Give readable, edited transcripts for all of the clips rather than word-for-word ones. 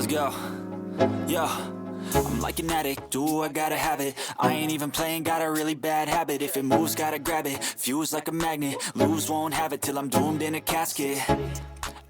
Let's go. Yo, I'm like an addict, do I gotta have it. I ain't even playing, got a really bad habit. If it moves, gotta grab it, fuse like a magnet. Lose, won't have it till I'm doomed in a casket.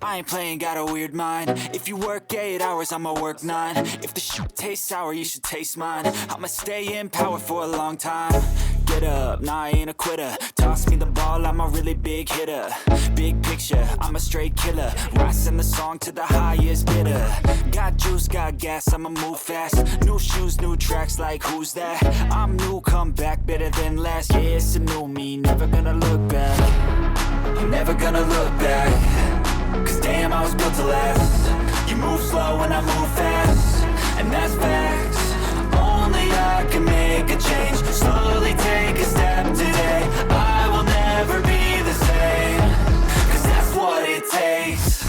I ain't playing, got a weird mind. If you work 8 hours, I'ma work 9. If the shit tastes sour, you should taste mine. I'ma stay in power for a long time. Get up, nah, I ain't a quitter. Toss me the ball, I'm a really big hitter. Big picture, I'm a straight killer. Rising the song to the highest bidder. Got juice, got gas, I'ma move fast. New shoes, new tracks, like who's that? I'm new, come back, better than last. Yeah, it's a new me, never gonna look back. I'm never gonna look back. Cause damn, I was built to last. You move slow and I move fast, and that's facts. Only I can make a change. Slowly take a step today. I will never be the same. Cause that's what it takes.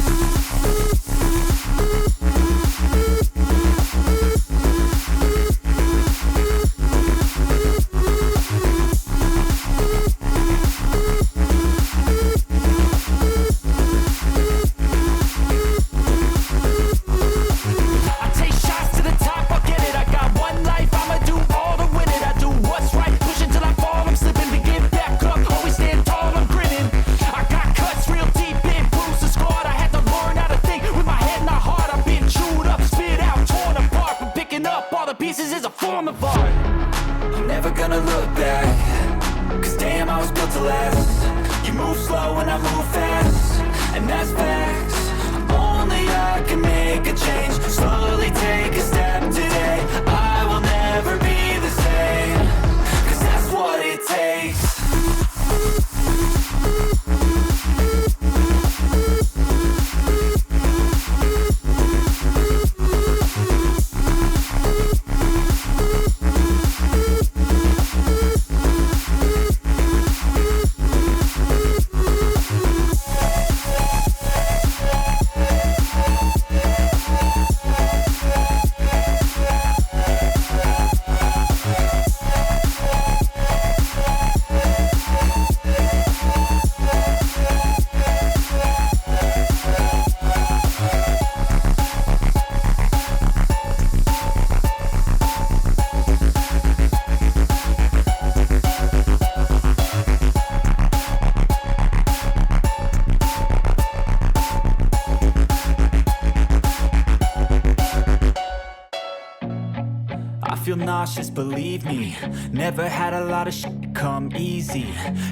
Nauseous, believe me. Never had a lot of shit come easy.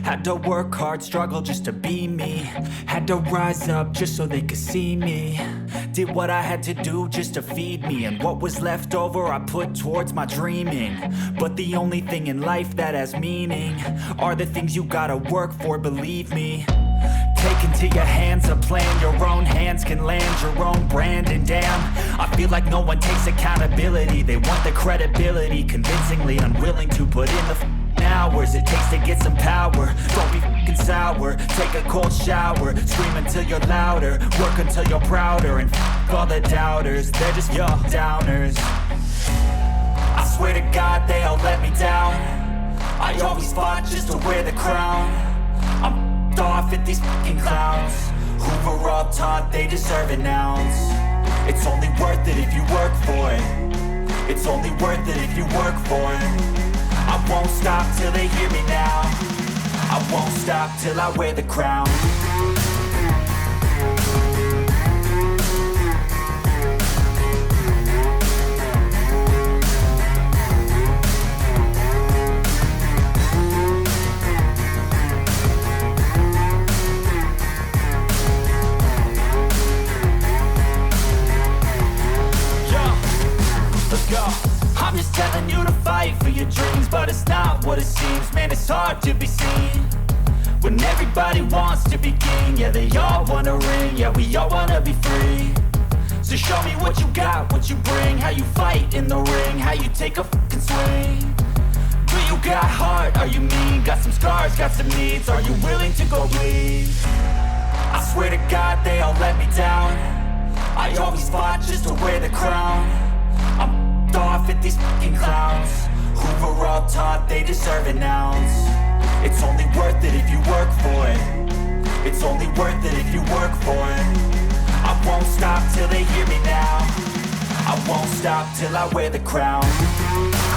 Had to work hard, struggle just to be me. Had to rise up just so they could see me. Did what I had to do just to feed me, and what was left over I put towards my dreaming. But the only thing in life that has meaning are the things you gotta work for, believe me. Take into your hands a plan. Your own hands can land your own brand. And damn, I feel like no one takes accountability. They want the credibility, convincingly unwilling to put in the hours it takes to get some power. Don't be f***ing sour. Take a cold shower. Scream until you're louder. Work until you're prouder. And f*** all the doubters, they're just your downers. I swear to God they all let me down. I always fought just to wear the crown. I'm off at these fucking clowns who were all taught they deserve an ounce. It's only worth it if you work for it. It's only worth it if you work for it. I won't stop till they hear me now. I won't stop till I wear the crown. I'm just telling you to fight for your dreams, but it's not what it seems. Man, it's hard to be seen when everybody wants to be king. Yeah, they all wanna ring, yeah, we all wanna be free. So show me what you got, what you bring, how you fight in the ring, how you take a fucking swing. Do you got heart, are you mean? Got some scars, got some needs, are you willing to go bleed? I swear to God they all let me down. I always fought just to wear the crown. I'm off at these fucking clowns who were all taught they deserve an ounce. It's only worth it if you work for it. It's only worth it if you work for it. I won't stop till they hear me now. I won't stop till I wear the crown. I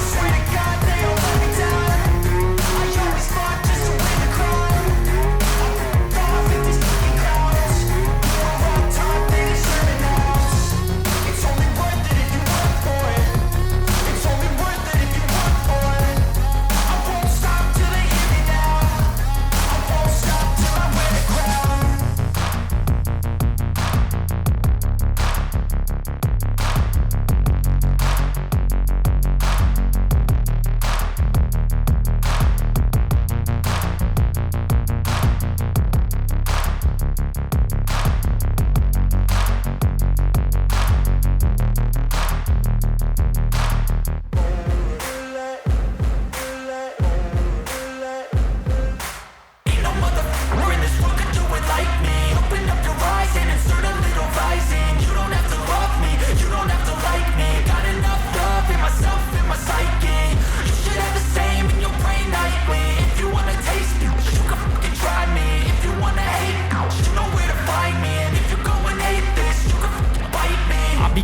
swear to God they don't let me down. I always fought just to win the crown. Off with these fucking crowds. We're on top, they deserve it now. It's only worth it if you work for it. It's only worth it if you work for it. I won't stop till they hear me now. I won't stop till I wear the crown.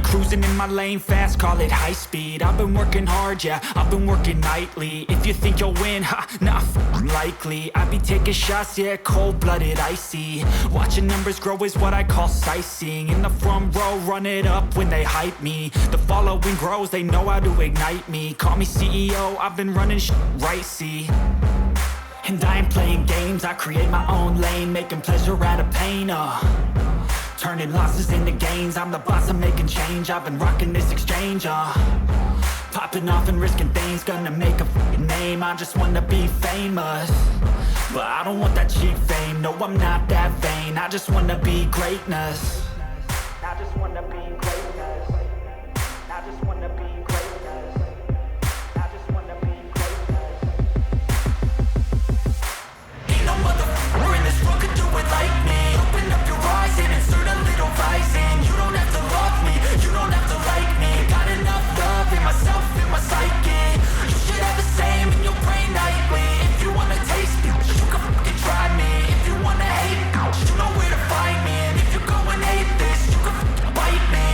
Cruising in my lane fast, call it high speed. I've been working hard, yeah, I've been working nightly. If you think you'll win, ha, not likely. I be taking shots, yeah, cold-blooded, icy. Watching numbers grow is what I call sightseeing. In the front row, run it up when they hype me. The following grows, they know how to ignite me. Call me CEO, I've been running right, see. And I ain't playing games, I create my own lane, making pleasure out of pain, turning losses into gains. I'm the boss, I'm making change. I've been rocking this exchange, popping off and risking things. Gonna make a f***ing name. I just wanna be famous, but I don't want that cheap fame. No, I'm not that vain. I just wanna be greatness. I just wanna be greatness. I just wanna be greatness. I just wanna be greatness. Ain't no motherfucker in this world could do it like me. Open up your eyes and insert a little rising. You don't have to love me, you don't have to like me. Got enough love in myself, in my psyche. You should have the same in your brain nightly. If you wanna taste me, you can fucking try me. If you wanna hate, you know where to find me. And if you go and hate this, you can fucking bite me.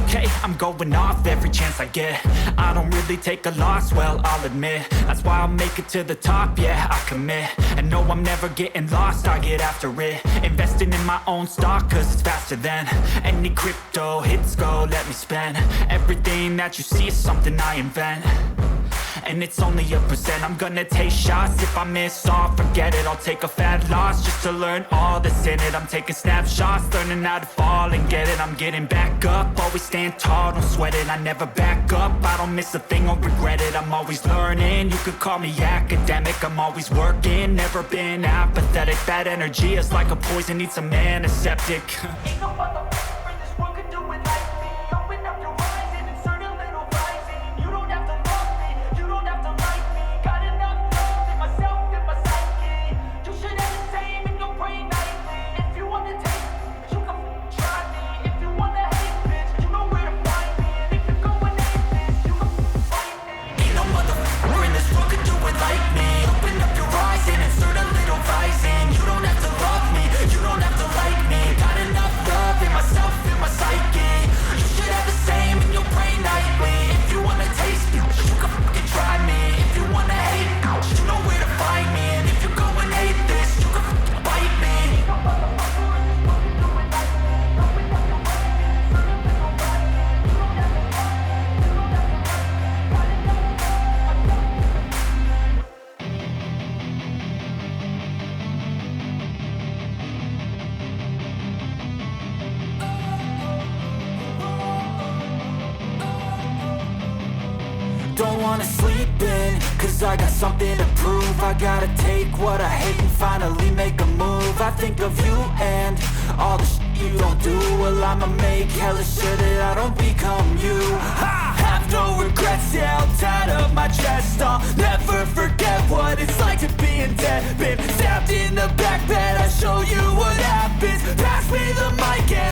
Okay, I'm going off every chance I get. I don't really take a loss, well, I'll admit. That's why I'll make it to the top, yeah, I commit. And no, I'm never getting lost, I get after it. Investing in my own stock, cause it's faster than any crypto hits go, let me spend. Everything that you see is something I invent, and it's only a percent. I'm gonna take shots, if I miss all, forget it. I'll take a fat loss just to learn all that's in it. I'm taking snapshots, learning how to fall and get it. I'm getting back up, always stand tall, don't sweat it. I never back up, I don't miss a thing or regret it. I'm always learning, you could call me academic. I'm always working, never been apathetic. Bad energy is like a poison, needs some antiseptic. Ain't no motherfucker in this world could do it like me. Open up your eyes and insert a little rising. You don't have to love me, you don't have to like me. Got enough love in myself, in my psyche. You should have the same in your brain nightly. If you wanna taste me, you can try me. If you wanna hate bitch, you know where to find me. And if you go and hate this, you can fight me. Ain't no motherfucker in this world could do it like me. Open up your eyes and insert a little rising. You don't have to love me, you don't have to like me. Got enough love in myself, in my psyche. You should have the same in your brain nightly. If you wanna taste me, you can fucking try me. If you wanna hate, you know where to find me. And if you go and hate this, you can fucking bite me. Don't wanna sleep in, cause I got something to prove. I gotta take what I hate and finally make a move. I think of you and all the shit you don't do. Well, I'ma make hella sure that I don't become you. I have no regrets, yeah, I'll tie up my chest. I'll never forget what it's like to be in debt. Been